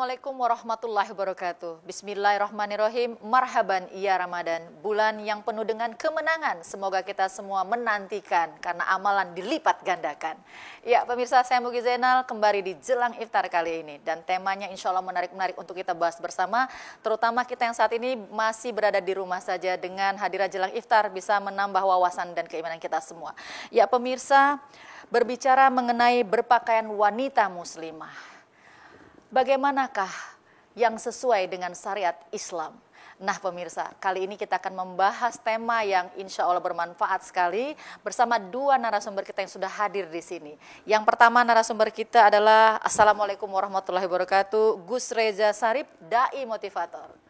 Assalamualaikum warahmatullahi wabarakatuh. Bismillahirrahmanirrahim. Marhaban ya Ramadan, bulan yang penuh dengan kemenangan. Semoga kita semua menantikan karena amalan dilipat gandakan. Ya pemirsa, saya Mugi Zainal kembali di Jelang Iftar kali ini. Dan temanya insya Allah menarik-menarik untuk kita bahas bersama. Terutama kita yang saat ini masih berada di rumah saja, dengan hadirat Jelang Iftar bisa menambah wawasan dan keimanan kita semua. Ya pemirsa, berbicara mengenai berpakaian wanita muslimah, bagaimanakah yang sesuai dengan syariat Islam? Nah pemirsa, kali ini kita akan membahas tema yang insya Allah bermanfaat sekali bersama dua narasumber kita yang sudah hadir di sini. Yang pertama narasumber kita adalah Assalamualaikum warahmatullahi wabarakatuh, Gus Reza Sarip, Dai Motivator.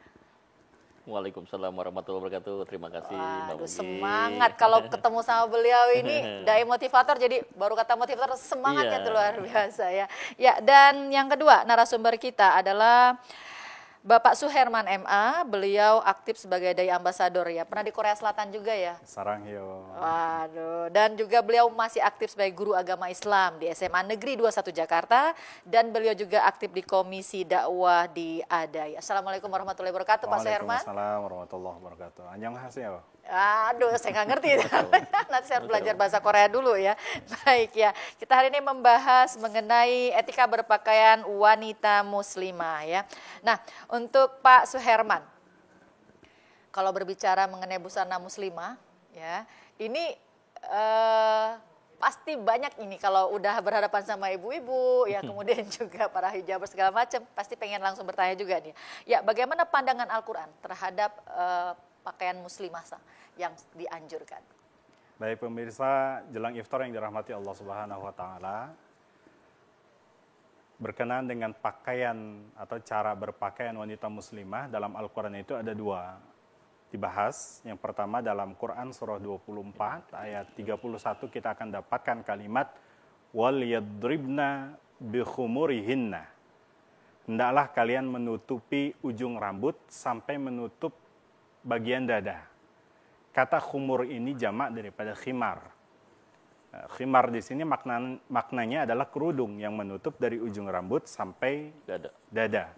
Waalaikumsalam warahmatullahi wabarakatuh. Terima kasih Mbak Mugi. Semangat kalau ketemu sama beliau ini, Dai Motivator, jadi baru kata motivator semangatnya itu luar biasa ya. Ya, dan yang kedua narasumber kita adalah Bapak Suherman MA, beliau aktif sebagai Dai Ambasador ya, pernah di Korea Selatan juga ya? Saranghayo. Waduh, dan juga beliau masih aktif sebagai guru agama Islam di SMA Negeri 21 Jakarta, dan beliau juga aktif di Komisi Dakwah di ADAI. Assalamualaikum warahmatullahi wabarakatuh Pak Suherman. Waalaikumsalam warahmatullahi wabarakatuh. Annyeonghaseyo. Aduh, saya nggak ngerti. Nanti saya harus belajar bahasa Korea dulu ya. Baik ya, kita hari ini membahas mengenai etika berpakaian wanita muslimah ya. Nah, untuk Pak Suherman, kalau berbicara mengenai busana muslimah ya, ini pasti banyak ini kalau udah berhadapan sama ibu-ibu ya, kemudian juga para hijaber segala macam, pasti pengen langsung bertanya juga nih. Ya, bagaimana pandangan Al-Quran terhadap pakaian muslimah yang dianjurkan? Baik pemirsa Jelang Iftar yang dirahmati Allah Subhanahu wa taala, berkenaan dengan pakaian atau cara berpakaian wanita muslimah dalam Al-Qur'an itu ada dua dibahas. Yang pertama dalam Quran surah 24 ayat 31 kita akan dapatkan kalimat wal yadribna bi khumurihinna. Hendaklah kalian menutupi ujung rambut sampai menutup bagian dada. Kata khumur ini jamak daripada khimar. Khimar di sini maknanya adalah kerudung yang menutup dari ujung rambut sampai dada.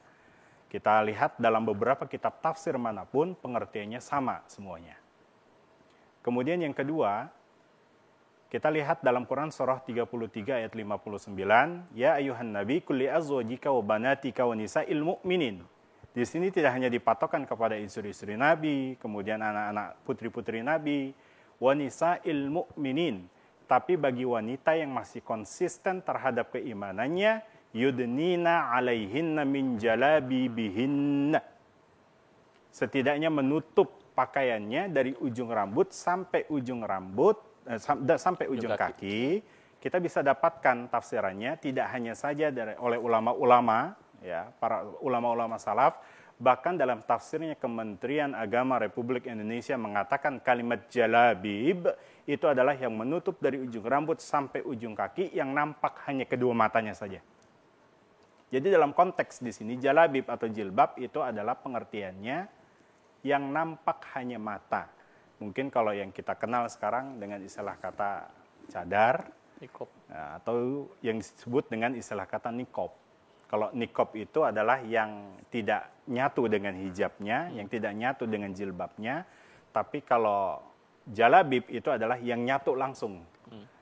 Kita lihat dalam beberapa kitab tafsir manapun pengertiannya sama semuanya. Kemudian yang kedua, kita lihat dalam Quran surah 33 ayat 59, ya ayuhan nabi kulli azwajika wa banatika wa nisa'il mu'minin. Di sini tidak hanya dipatokkan kepada istri-istri Nabi, kemudian anak-anak putri-putri Nabi, wanisa'il mu'minin, tapi bagi wanita yang masih konsisten terhadap keimanannya, yudnina alaihinna min jalabibihinna. Setidaknya menutup pakaiannya dari ujung rambut sampai ujung kaki. Kita bisa dapatkan tafsirannya tidak hanya saja oleh ulama-ulama, ya, para ulama-ulama salaf, bahkan dalam tafsirnya Kementerian Agama Republik Indonesia mengatakan kalimat jalabib itu adalah yang menutup dari ujung rambut sampai ujung kaki yang nampak hanya kedua matanya saja. Jadi dalam konteks di sini jalabib atau jilbab itu adalah pengertiannya yang nampak hanya mata. Mungkin kalau yang kita kenal sekarang dengan istilah kata cadar, Nikob, atau yang disebut dengan istilah kata nikob. Kalau nikob itu adalah yang tidak nyatu dengan hijabnya, yang tidak nyatu dengan jilbabnya. Tapi kalau jalabib itu adalah yang nyatu langsung.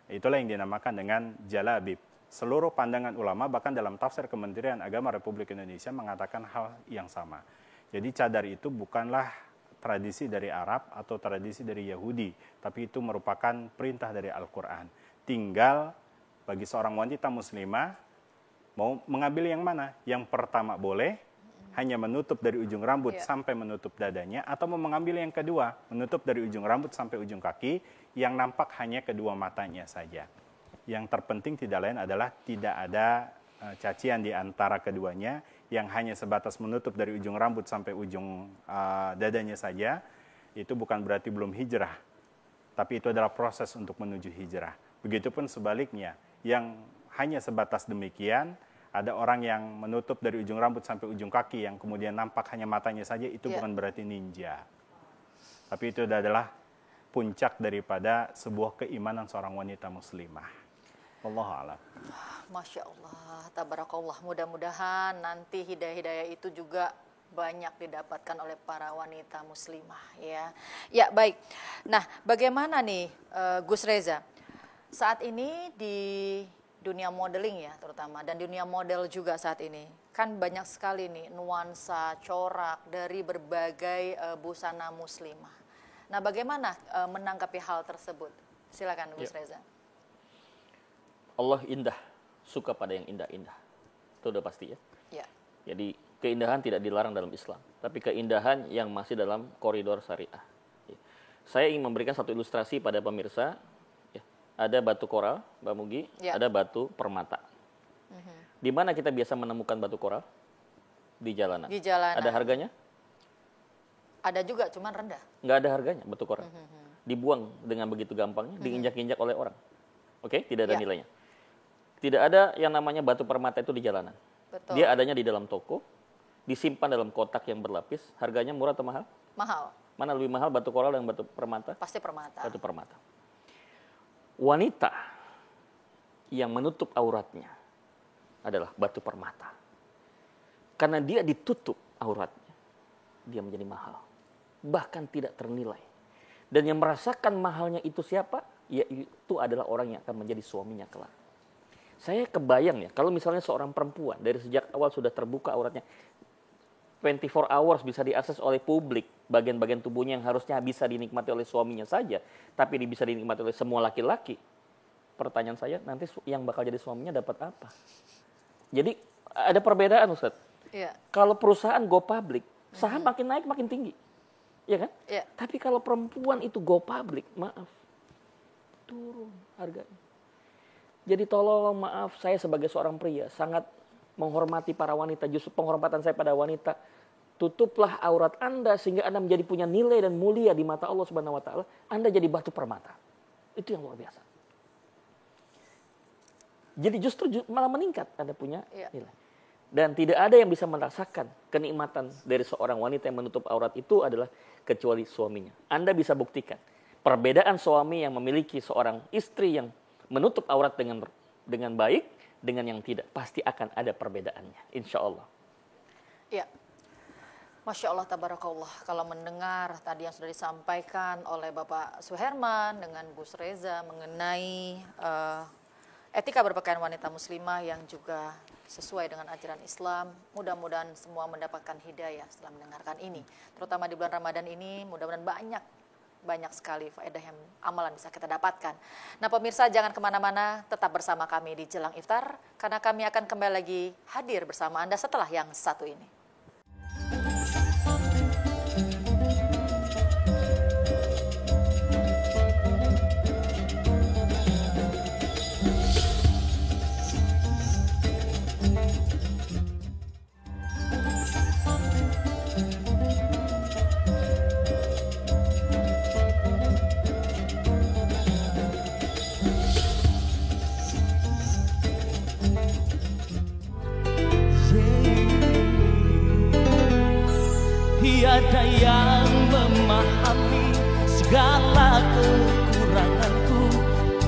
Itulah yang dinamakan dengan jalabib. Seluruh pandangan ulama, bahkan dalam tafsir Kementerian Agama Republik Indonesia mengatakan hal yang sama. Jadi cadar itu bukanlah tradisi dari Arab atau tradisi dari Yahudi, tapi itu merupakan perintah dari Al-Quran. Tinggal bagi seorang wanita muslimah mau mengambil yang mana? Yang pertama boleh hanya menutup dari ujung rambut sampai menutup dadanya, atau mau mengambil yang kedua, menutup dari ujung rambut sampai ujung kaki, yang nampak hanya kedua matanya saja. Yang terpenting tidak lain adalah tidak ada cacian di antara keduanya, yang hanya sebatas menutup dari ujung rambut sampai ujung dadanya saja. Itu bukan berarti belum hijrah, tapi itu adalah proses untuk menuju hijrah. Begitupun sebaliknya, yang hanya sebatas demikian, ada orang yang menutup dari ujung rambut sampai ujung kaki yang kemudian nampak hanya matanya saja, itu bukan berarti ninja. Tapi itu adalah puncak daripada sebuah keimanan seorang wanita muslimah. Wallahu a'lam. Masya Allah, tabarakallah. Mudah-mudahan nanti hidayah-hidayah itu juga banyak didapatkan oleh para wanita muslimah ya. Ya baik. Nah bagaimana nih Gus Reza, saat ini di dunia modeling ya terutama, dan dunia model juga saat ini kan banyak sekali nih nuansa corak dari berbagai busana muslimah. Nah bagaimana menanggapi hal tersebut? Silakan Gus Reza. Allah indah, suka pada yang indah-indah. Itu udah pasti ya. Ya. Jadi keindahan tidak dilarang dalam Islam, tapi keindahan yang masih dalam koridor syariah. Saya ingin memberikan satu ilustrasi pada pemirsa. Ada batu koral, Mbak Mugi, ada batu permata. Di mana kita biasa menemukan batu koral? Di jalanan. Di jalanan. Ada harganya? Ada juga, cuman rendah. Nggak ada harganya batu koral. Dibuang dengan begitu gampangnya, diinjak-injak oleh orang. Oke, tidak ada nilainya. Tidak ada yang namanya batu permata itu di jalanan. Betul. Dia adanya di dalam toko, disimpan dalam kotak yang berlapis. Harganya murah atau mahal? Mahal. Mana lebih mahal, batu koral dan batu permata? Pasti permata. Batu permata. Wanita yang menutup auratnya adalah batu permata. Karena dia ditutup auratnya, dia menjadi mahal. Bahkan tidak ternilai. Dan yang merasakan mahalnya itu siapa? Yaitu adalah orang yang akan menjadi suaminya kelak. Saya kebayang ya, kalau misalnya seorang perempuan dari sejak awal sudah terbuka auratnya, 24 hours bisa diakses oleh publik, bagian-bagian tubuhnya yang harusnya bisa dinikmati oleh suaminya saja, tapi bisa dinikmati oleh semua laki-laki. Pertanyaan saya, nanti yang bakal jadi suaminya dapat apa? Jadi ada perbedaan Ustaz. Iya. Kalau perusahaan go public, saham makin naik makin tinggi. Iya kan? Iya. Tapi kalau perempuan itu go public, maaf, turun harganya. Jadi tolong maaf, saya sebagai seorang pria sangat menghormati para wanita. Justru penghormatan saya pada wanita, tutuplah aurat Anda sehingga Anda menjadi punya nilai dan mulia di mata Allah Subhanahu wa taala. Anda jadi batu permata. Itu yang luar biasa. Jadi justru malah meningkat Anda punya nilai. Dan tidak ada yang bisa merasakan kenikmatan dari seorang wanita yang menutup aurat itu adalah kecuali suaminya. Anda bisa buktikan perbedaan suami yang memiliki seorang istri yang menutup aurat dengan baik dengan yang tidak, pasti akan ada perbedaannya, insya Allah. Ya, Masya Allah, tabarakallah. Kalau mendengar tadi yang sudah disampaikan oleh Bapak Suherman dengan Gus Reza mengenai etika berpakaian wanita muslimah yang juga sesuai dengan ajaran Islam, mudah-mudahan semua mendapatkan hidayah setelah mendengarkan ini. Terutama di bulan Ramadan ini, mudah-mudahan banyak sekali faedah yang amalan bisa kita dapatkan. Nah pemirsa, jangan kemana-mana, tetap bersama kami di Jelang Iftar, karena kami akan kembali lagi hadir bersama Anda setelah yang satu ini. Tiada yang memahami segala kekuranganku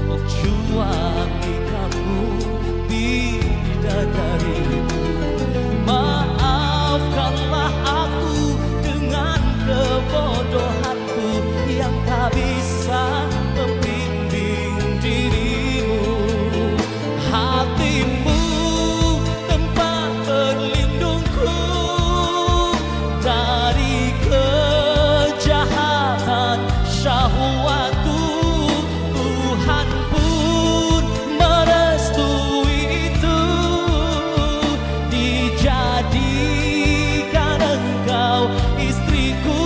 kecuali kamu, bidadariku. Maafkanlah aku dengan kebodohanku yang tak bisa membimbing dirimu. Hatimu tempat berlindungku dari kejahatan syahwatku. Tuhan pun merestui itu, dijadikan engkau istriku.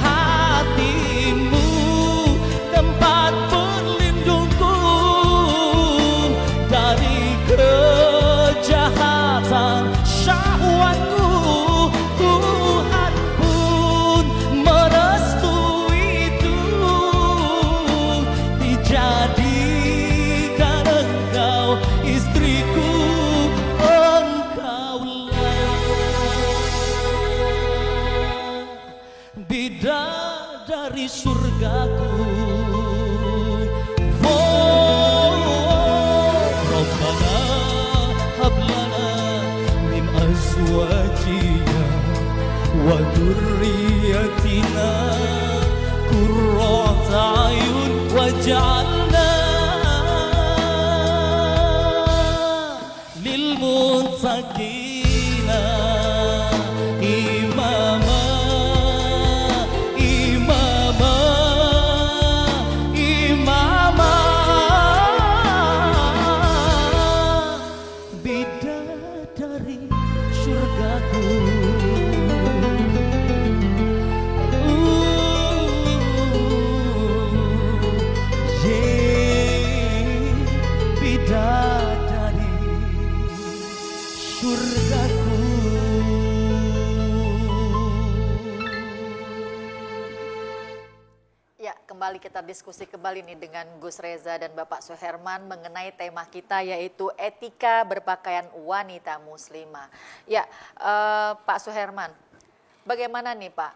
Hatimu tempat berlindungku dari kejahatan syahwatku. Tuhan pun merestui itu, dijadikan engkau istriku. Engkaulah bidadari surgaku. Oh, وذريتنا قرة أعين واجعلنا للمتقين إماما إماما إماما bidadari surgaku. Bidadari surgaku. Ya, kembali kita diskusi kembali nih dengan Gus Reza dan Bapak Suherman mengenai tema kita yaitu etika berpakaian wanita muslimah. Ya, Pak Suherman, bagaimana nih Pak?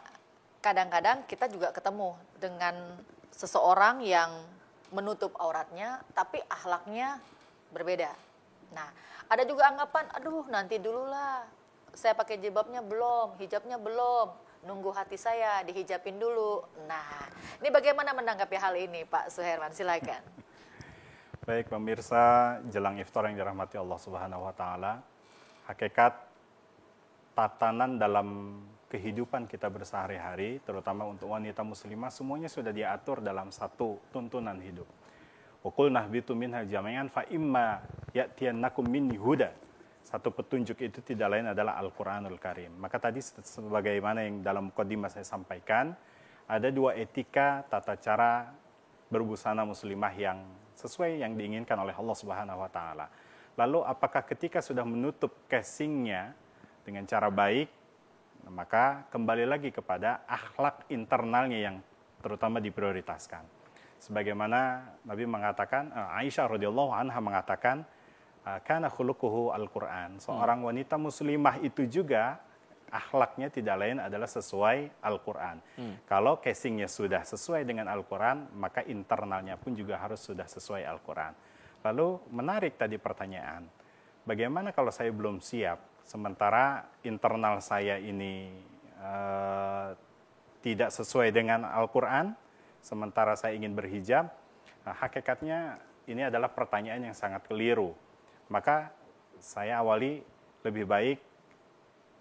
Kadang-kadang kita juga ketemu dengan seseorang yang menutup auratnya tapi akhlaknya berbeda. Nah, ada juga anggapan, aduh nanti dululah, saya pakai jilbabnya belum, hijabnya belum, nunggu hati saya dihijabin dulu. Nah, ini bagaimana menanggapi hal ini Pak Suherman? Silakan. Baik pemirsa, jelang iftar yang dirahmati Allah Subhanahu wa taala, hakikat tatanan dalam kehidupan kita bersehari-hari, terutama untuk wanita muslimah, semuanya sudah diatur dalam satu tuntunan hidup. Wa qulna ihbitu minha jami'an fa imma ya'tiyannakum minni huda. Satu petunjuk itu tidak lain adalah Al-Quranul Karim. Maka tadi sebagaimana yang dalam mukadimah saya sampaikan, ada dua etika tata cara berbusana muslimah yang sesuai yang diinginkan oleh Allah Subhanahu wa taala. Lalu apakah ketika sudah menutup casingnya dengan cara baik, maka kembali lagi kepada akhlak internalnya yang terutama diprioritaskan. Sebagaimana Nabi mengatakan, Aisyah radhiyallahu anha mengatakan, kana khuluquhu Al-Quran. Seorang wanita muslimah itu juga akhlaknya tidak lain adalah sesuai Al-Quran. Kalau casingnya sudah sesuai dengan Al-Quran, maka internalnya pun juga harus sudah sesuai Al-Quran. Lalu menarik tadi pertanyaan, bagaimana kalau saya belum siap, sementara internal saya ini tidak sesuai dengan Al-Quran, sementara saya ingin berhijab? Hakikatnya ini adalah pertanyaan yang sangat keliru. Maka saya awali lebih baik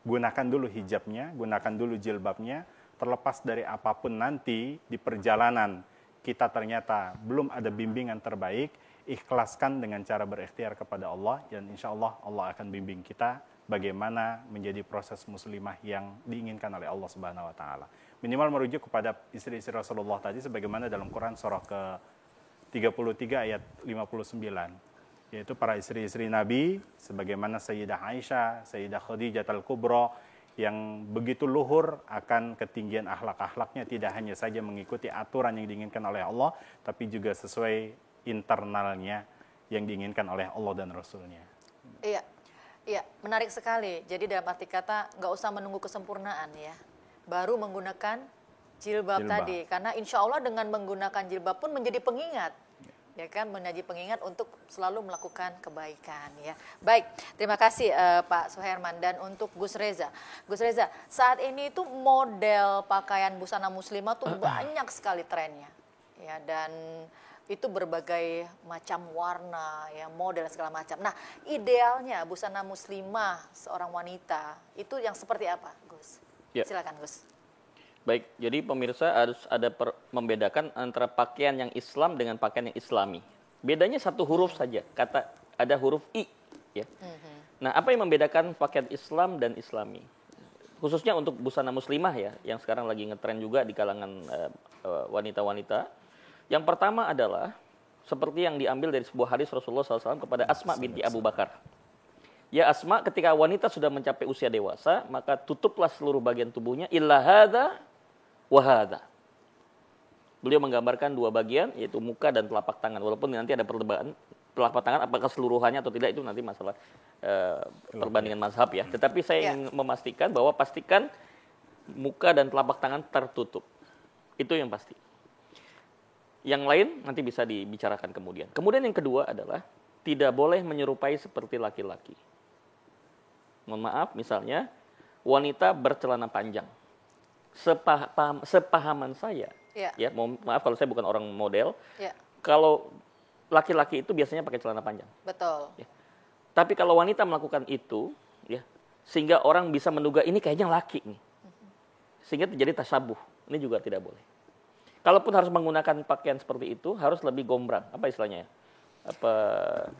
gunakan dulu hijabnya, gunakan dulu jilbabnya, terlepas dari apapun nanti di perjalanan kita ternyata belum ada bimbingan terbaik, ikhlaskan dengan cara berikhtiar kepada Allah, dan insya Allah Allah akan bimbing kita bagaimana menjadi proses muslimah yang diinginkan oleh Allah Subhanahu wa taala. Minimal merujuk kepada istri-istri Rasulullah tadi sebagaimana dalam Quran surah ke-33 ayat 59. Yaitu para istri-istri Nabi, sebagaimana Sayyidah Aisyah, Sayyidah Khadijah Al-Kubra, yang begitu luhur akan ketinggian akhlak-akhlaknya, tidak hanya saja mengikuti aturan yang diinginkan oleh Allah, tapi juga sesuai internalnya yang diinginkan oleh Allah dan Rasulnya. Iya, iya, menarik sekali. Jadi dalam arti kata, nggak usah menunggu kesempurnaan ya, baru menggunakan jilbab tadi. Karena insya Allah dengan menggunakan jilbab pun menjadi pengingat. Ya kan, menjadi pengingat untuk selalu melakukan kebaikan ya. Baik, terima kasih Pak Suherman. Dan untuk Gus Reza, saat ini itu model pakaian busana muslimah tuh banyak sekali trennya, ya, dan itu berbagai macam warna, ya, model segala macam. Nah, idealnya busana muslimah seorang wanita itu yang seperti apa, Gus? Ya. Silakan, Gus. Baik, jadi pemirsa harus ada membedakan antara pakaian yang Islam dengan pakaian yang Islami. Bedanya satu huruf saja, ada huruf I. Ya. Nah, apa yang membedakan pakaian Islam dan Islami? Khususnya untuk busana muslimah ya, yang sekarang lagi ngetren juga di kalangan wanita-wanita. Yang pertama adalah seperti yang diambil dari sebuah hadis Rasulullah SAW kepada Asma binti Abu Bakar. Ya Asma, ketika wanita sudah mencapai usia dewasa, maka tutuplah seluruh bagian tubuhnya, illa hadza wa hadza. Beliau menggambarkan dua bagian, yaitu muka dan telapak tangan. Walaupun nanti ada perdebatan, telapak tangan apakah seluruhannya atau tidak, itu nanti masalah perbandingan mazhab ya. Tetapi saya ingin memastikan bahwa pastikan muka dan telapak tangan tertutup. Itu yang pasti. Yang lain nanti bisa dibicarakan kemudian. Kemudian yang kedua adalah tidak boleh menyerupai seperti laki-laki. Mohon maaf, misalnya wanita bercelana panjang. sepahaman saya, Ya. ya, maaf kalau saya bukan orang model, Ya, kalau laki-laki itu biasanya pakai celana panjang. betul. Ya. Tapi kalau wanita melakukan itu, ya, sehingga orang bisa menduga ini kayaknya laki nih, sehingga terjadi tasabuh. Ini juga tidak boleh. Kalaupun harus menggunakan pakaian seperti itu, harus lebih gombrang. Apa istilahnya ya?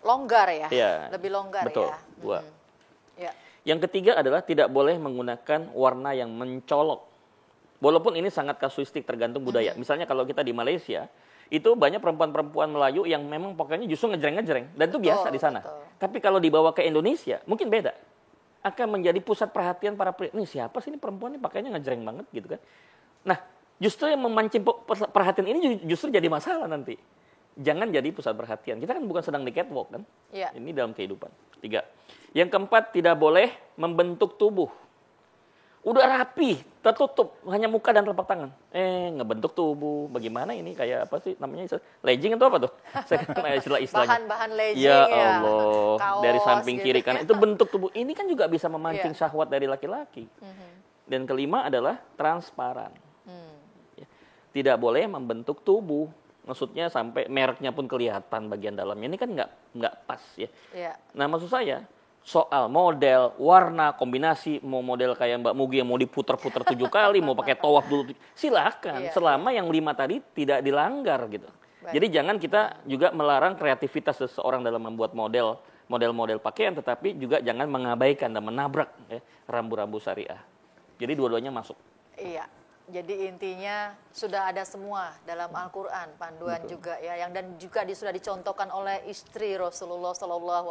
Longgar ya, Ya, lebih longgar betul. ya. Dua. Ya, Yang ketiga adalah tidak boleh menggunakan warna yang mencolok. Walaupun ini sangat kasuistik tergantung budaya. Misalnya kalau kita di Malaysia, itu banyak perempuan-perempuan Melayu yang memang pakaiannya justru ngejreng-ngejreng. Dan itu biasa di sana. Betul. Tapi kalau dibawa ke Indonesia, mungkin beda. Akan menjadi pusat perhatian para pria. Nih siapa sih ini perempuan ini pakaiannya ngejreng banget gitu kan. Nah, justru yang memancing perhatian ini justru jadi masalah nanti. Jangan jadi pusat perhatian. Kita kan bukan sedang di catwalk kan. Iya. Ini dalam kehidupan. 3. Yang keempat, tidak boleh membentuk tubuh. Udah rapi, tertutup, hanya muka dan telapak tangan. Ngebentuk tubuh, bagaimana ini? Kayak apa sih namanya? Legging itu apa tuh? Saya kenal istilah-istilahnya. Bahan-bahan legging Ya ya. Allah, Kaos dari samping gitu. kiri kanan. Itu bentuk tubuh. Ini kan juga bisa memancing Iya. syahwat dari laki-laki. Dan kelima adalah transparan. Ya. Tidak boleh membentuk tubuh. Maksudnya sampai mereknya pun kelihatan bagian dalamnya. Ini kan nggak pas ya. Iya. Nah maksud saya, soal model, warna, kombinasi, mau model kayak Mbak Mugi yang mau diputer-puter 7 kali, mau pakai tawaf dulu, silakan. Iya. Selama yang 5 tadi tidak dilanggar gitu. Baik. Jadi jangan kita juga melarang kreativitas seseorang dalam membuat model-model pakaian, tetapi juga jangan mengabaikan dan menabrak ya, rambu-rambu syariah. Jadi dua-duanya masuk. Iya. Jadi intinya sudah ada semua dalam Al-Quran, panduan juga ya, yang dan juga sudah dicontohkan oleh istri Rasulullah SAW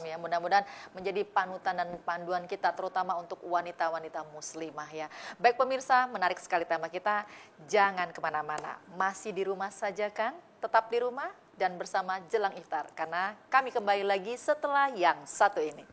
ya. Mudah-mudahan menjadi panutan dan panduan kita, terutama untuk wanita-wanita muslimah ya. Baik pemirsa, menarik sekali tema kita. Jangan kemana-mana, masih di rumah saja kan? Tetap di rumah dan bersama jelang iftar, karena kami kembali lagi setelah yang satu ini.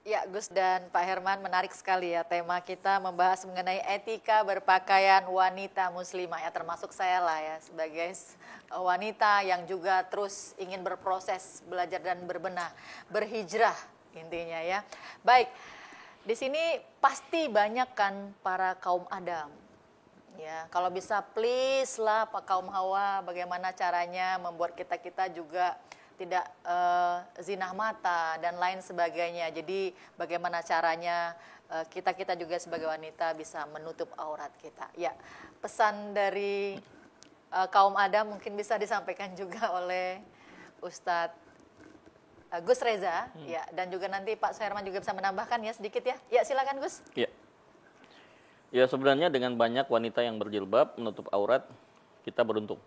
Ya, Gus dan Pak Herman, menarik sekali ya tema kita membahas mengenai etika berpakaian wanita muslimah ya, termasuk saya lah ya sebagai wanita yang juga terus ingin berproses, belajar dan berbenah, berhijrah intinya ya. Baik, di sini pasti banyak kan para kaum Adam. Ya, kalau bisa please lah Pak kaum Hawa, bagaimana caranya membuat kita juga tidak zinah mata dan lain sebagainya. Jadi bagaimana caranya kita juga sebagai wanita bisa menutup aurat kita. Ya, pesan dari kaum Adam mungkin bisa disampaikan juga oleh Ustadz Gus Reza, ya, dan juga nanti Pak Suherman juga bisa menambahkan ya sedikit ya. Ya, silakan Gus. Ya. Ya sebenarnya dengan banyak wanita yang berjilbab menutup aurat, kita beruntung.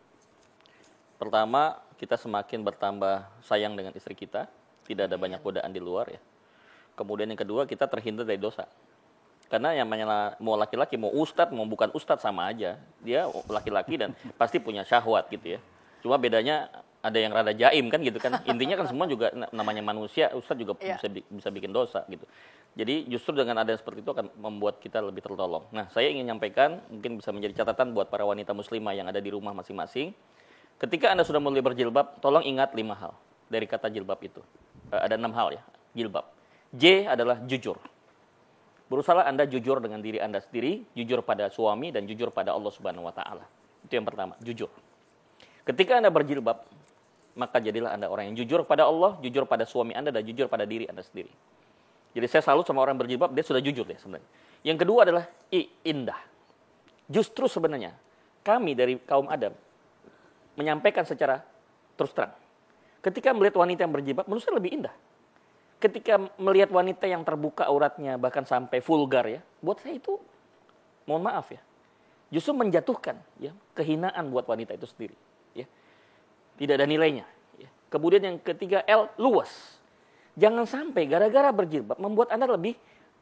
Pertama, kita semakin bertambah sayang dengan istri kita, tidak ada banyak godaan di luar ya. Kemudian yang kedua, kita terhindar dari dosa. Karena yang mau laki-laki, mau ustadz, mau bukan ustadz sama aja. Dia laki-laki dan pasti punya syahwat gitu ya. Cuma bedanya ada yang rada jaim kan gitu kan. Intinya kan semua juga namanya manusia, ustadz juga bisa bikin dosa gitu. Jadi justru dengan ada seperti itu akan membuat kita lebih tertolong. Nah, saya ingin menyampaikan, mungkin bisa menjadi catatan buat para wanita muslimah yang ada di rumah masing-masing. Ketika Anda sudah mulai berjilbab, tolong ingat 5 hal dari kata jilbab itu. Ada 6 hal ya, jilbab. J adalah jujur. Berusaha Anda jujur dengan diri Anda sendiri, jujur pada suami dan jujur pada Allah Subhanahu wa taala. Itu yang pertama, jujur. Ketika Anda berjilbab, maka jadilah Anda orang yang jujur pada Allah, jujur pada suami Anda dan jujur pada diri Anda sendiri. Jadi saya salut sama orang berjilbab, dia sudah jujur deh sebenarnya. Yang kedua adalah indah. Justru sebenarnya kami dari kaum Adam menyampaikan secara terus terang. Ketika melihat wanita yang berjilbab, menurut saya lebih indah. Ketika melihat wanita yang terbuka auratnya, bahkan sampai vulgar ya, buat saya itu, mohon maaf ya, justru menjatuhkan ya, kehinaan buat wanita itu sendiri. Ya. Tidak ada nilainya. Ya. Kemudian yang ketiga, luas. Jangan sampai gara-gara berjilbab membuat Anda lebih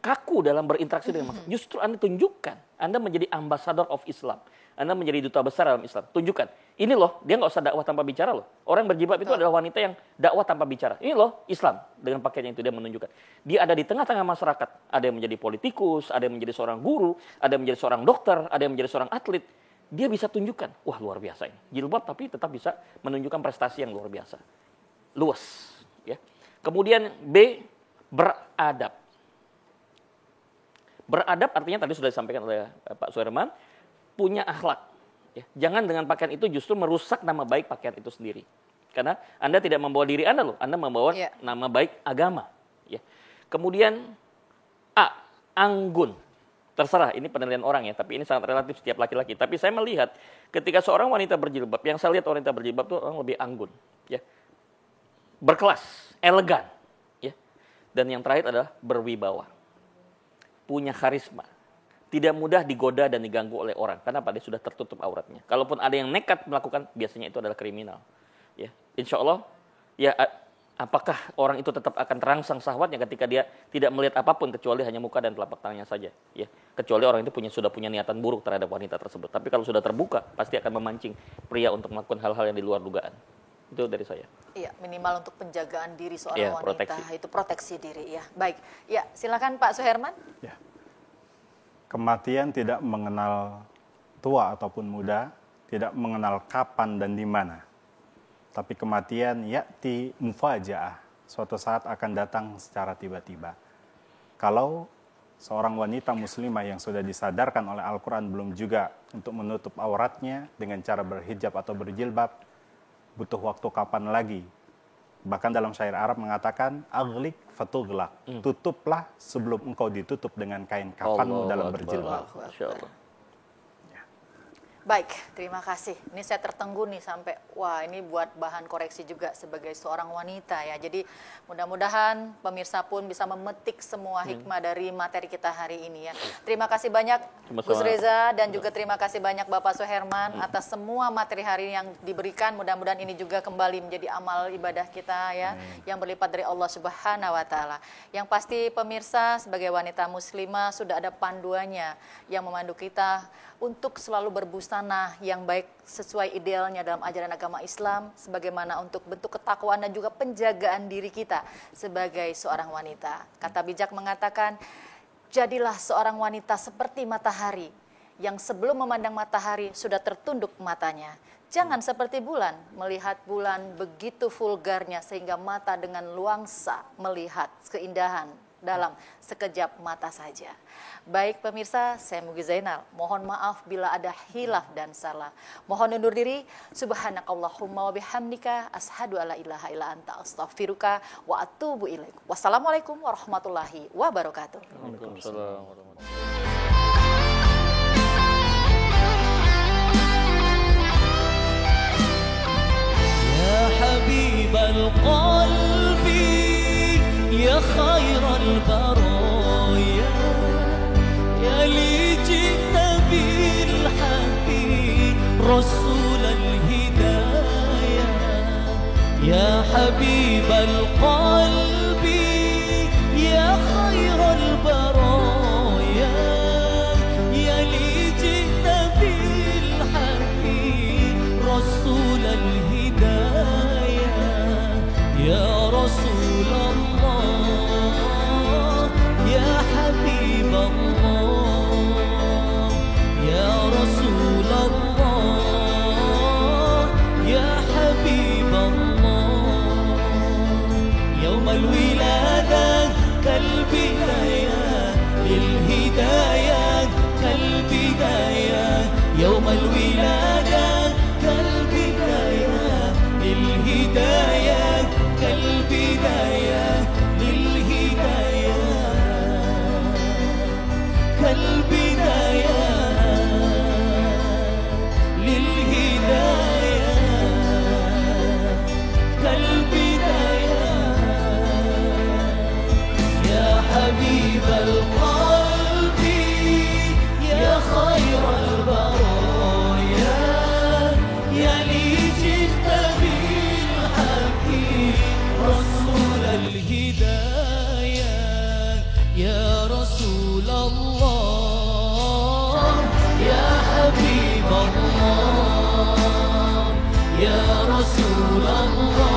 kaku dalam berinteraksi dengan masyarakat. Justru Anda tunjukkan, Anda menjadi ambassador of Islam. Anda menjadi duta besar dalam Islam. Tunjukkan, ini loh, dia nggak usah dakwah tanpa bicara loh. Orang berjilbab itu adalah wanita yang dakwah tanpa bicara. Ini loh, Islam. Dengan pakaiannya itu dia menunjukkan. Dia ada di tengah-tengah masyarakat. Ada yang menjadi politikus, ada yang menjadi seorang guru, ada yang menjadi seorang dokter, ada yang menjadi seorang atlet. Dia bisa tunjukkan, wah luar biasa ini. Jilbab tapi tetap bisa menunjukkan prestasi yang luar biasa. Luas. Ya. Kemudian B, beradab. Beradab artinya tadi sudah disampaikan oleh Pak Suherman, punya akhlak. Ya. Jangan dengan pakaian itu justru merusak nama baik pakaian itu sendiri. Karena Anda tidak membawa diri Anda loh, Anda membawa nama baik agama. Ya. Kemudian A, anggun. Terserah, ini penilaian orang ya, tapi ini sangat relatif setiap laki-laki. Tapi saya melihat ketika seorang wanita berjilbab, yang saya lihat wanita berjilbab itu orang lebih anggun. Ya. Berkelas, elegan. Ya. Dan yang terakhir adalah berwibawa. Punya karisma. Tidak mudah digoda dan diganggu oleh orang. Karena dia sudah tertutup auratnya. Kalaupun ada yang nekat melakukan, biasanya itu adalah kriminal. Ya, insya Allah, ya apakah orang itu tetap akan terangsang syahwatnya ketika dia tidak melihat apapun kecuali hanya muka dan telapak tangannya saja. Ya, kecuali orang itu sudah punya niatan buruk terhadap wanita tersebut. Tapi kalau sudah terbuka, pasti akan memancing pria untuk melakukan hal-hal yang di luar dugaan. Itu dari saya. Iya, minimal untuk penjagaan diri seorang wanita. Proteksi. Itu proteksi diri ya. Baik, ya silakan Pak Suherman. Ya. Kematian tidak mengenal tua ataupun muda, tidak mengenal kapan dan di mana. Tapi kematian ya'ti mufaja'ah, suatu saat akan datang secara tiba-tiba. Kalau seorang wanita muslimah yang sudah disadarkan oleh Al-Quran belum juga untuk menutup auratnya dengan cara berhijab atau berjilbab, butuh waktu kapan lagi? Bahkan dalam syair Arab mengatakan, aghlik fatughlaq, tutuplah sebelum engkau ditutup dengan kain kafanmu dalam berjilbab. Baik, terima kasih. Ini saya tertenggu nih sampai, wah ini buat bahan koreksi juga sebagai seorang wanita ya. Jadi mudah-mudahan pemirsa pun bisa memetik semua hikmah dari materi kita hari ini ya. Terima kasih banyak Gus Reza dan juga terima kasih banyak Bapak Suherman atas semua materi hari ini yang diberikan. Mudah-mudahan ini juga kembali menjadi amal ibadah kita ya, yang berlipat dari Allah Subhanahu wa Ta'ala. Yang pasti pemirsa sebagai wanita muslimah sudah ada panduannya yang memandu kita untuk selalu berbusana yang baik sesuai idealnya dalam ajaran agama Islam, sebagaimana untuk bentuk ketakwaan dan juga penjagaan diri kita sebagai seorang wanita. Kata bijak mengatakan, jadilah seorang wanita seperti matahari yang sebelum memandang matahari sudah tertunduk matanya. Jangan seperti bulan, melihat bulan begitu vulgarnya sehingga mata dengan luangsa melihat keindahan dalam sekejap mata saja. Baik pemirsa, saya Mugi Zainal. Mohon maaf bila ada hilaf dan salah. Mohon undur diri. Subhanakallahumma wa bihamdika ashhadu alla ilaha illa anta astaghfiruka wa atubu ilaik. Wassalamualaikum warahmatullahi wabarakatuh. Waalaikumsalam warahmatullahi wabarakatuh. يا حبيب القلب يا خير البرايا يا لي جئت بالحق رسول الهدايا يا حبيب القلب يا خير البرايا يا لي جئت بالحق رسول الهدايا يا رسول الله يا حبيب الله يا رسول الله يا حبيب الله يوم الولادة كالبداية للهداية كالبداية يوم الولادة كالبداية للهداية كالبداية للهداية كالبداية للهداية كالبداية يا حبيب القلب يا خير البرايا يا لي جئت بالحق رسول الهداية يا رسول حبيب الله يا رسول الله